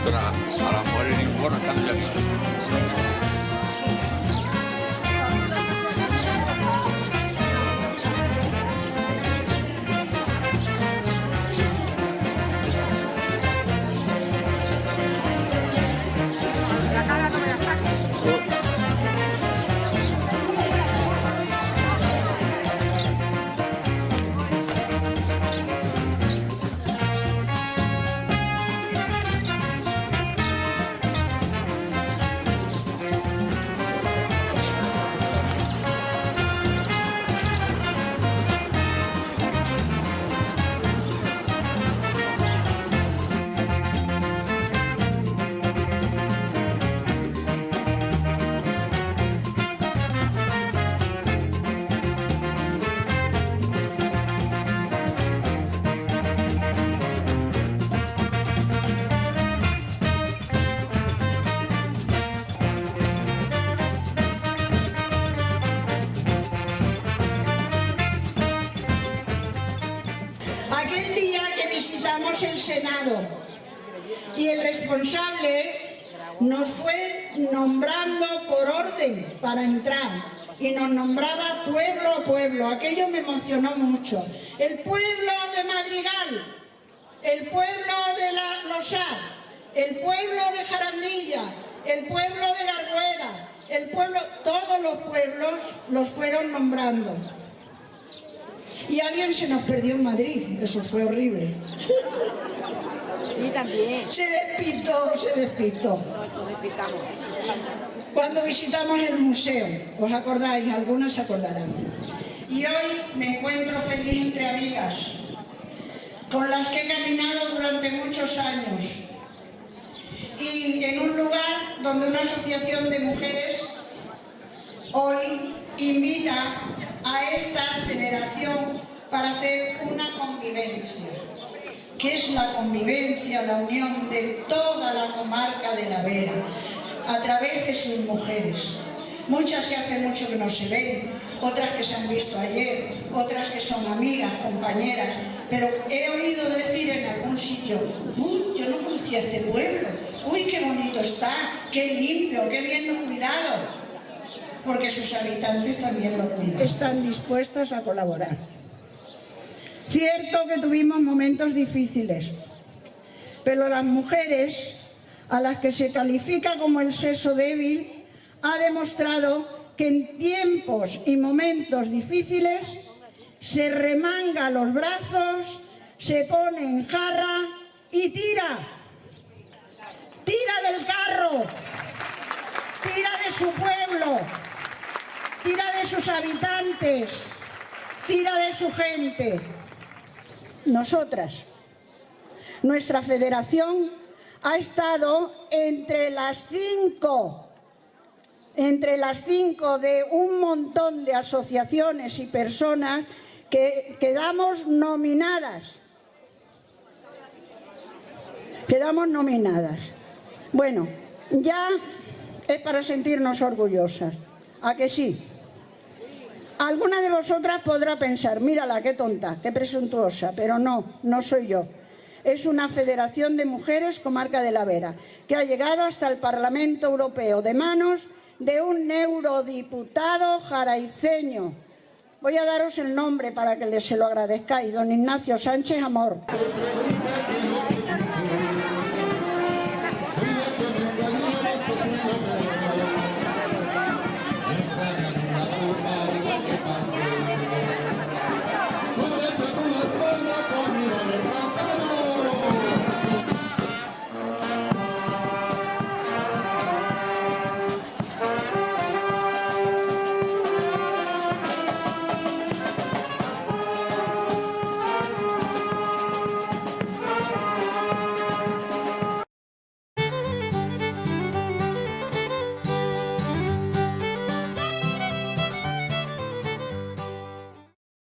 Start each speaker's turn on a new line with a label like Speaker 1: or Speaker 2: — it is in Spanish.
Speaker 1: contra a las mujeres ninguno están de acuerdo.
Speaker 2: El Senado y el responsable nos fue nombrando por orden para entrar y nos nombraba pueblo a pueblo. Aquello me emocionó mucho. El pueblo de Madrigal, el pueblo de Losar, el pueblo de Jarandilla, el pueblo de Garguera, el pueblo, todos los pueblos los fueron nombrando. Y alguien se nos perdió en Madrid, eso fue horrible.
Speaker 3: Y también.
Speaker 2: Se despistó. Cuando visitamos el museo, ¿os acordáis? Algunos se acordarán. Y hoy me encuentro feliz entre amigas, con las que he caminado durante muchos años. Y en un lugar donde una asociación de mujeres hoy invita a esta federación para hacer una convivencia. ¿Qué es la convivencia? La unión de toda la comarca de la Vera a través de sus mujeres. Muchas que hace mucho que no se ven, otras que se han visto ayer, otras que son amigas, compañeras, pero he oído decir en algún sitio: uy, yo no conocía este pueblo, uy, qué bonito está, qué limpio, qué bien lo cuidado. Porque sus habitantes también lo cuidan. Están dispuestas a colaborar. Cierto que tuvimos momentos difíciles, pero las mujeres, a las que se califica como el sexo débil, ha demostrado que en tiempos y momentos difíciles se remanga los brazos, se pone en jarra y tira. Tira del carro, tira de su pueblo, tira de sus habitantes, tira de su gente. Nosotras, nuestra federación ha estado entre las cinco de un montón de asociaciones y personas que quedamos nominadas. Bueno, ya es para sentirnos orgullosas. ¿A que sí? Alguna de vosotras podrá pensar: mírala, qué tonta, qué presuntuosa, pero no soy yo. Es una federación de mujeres comarca de la Vera, que ha llegado hasta el Parlamento Europeo de manos de un eurodiputado jaraiceño. Voy a daros el nombre para que se lo agradezcáis: don Ignacio Sánchez Amor.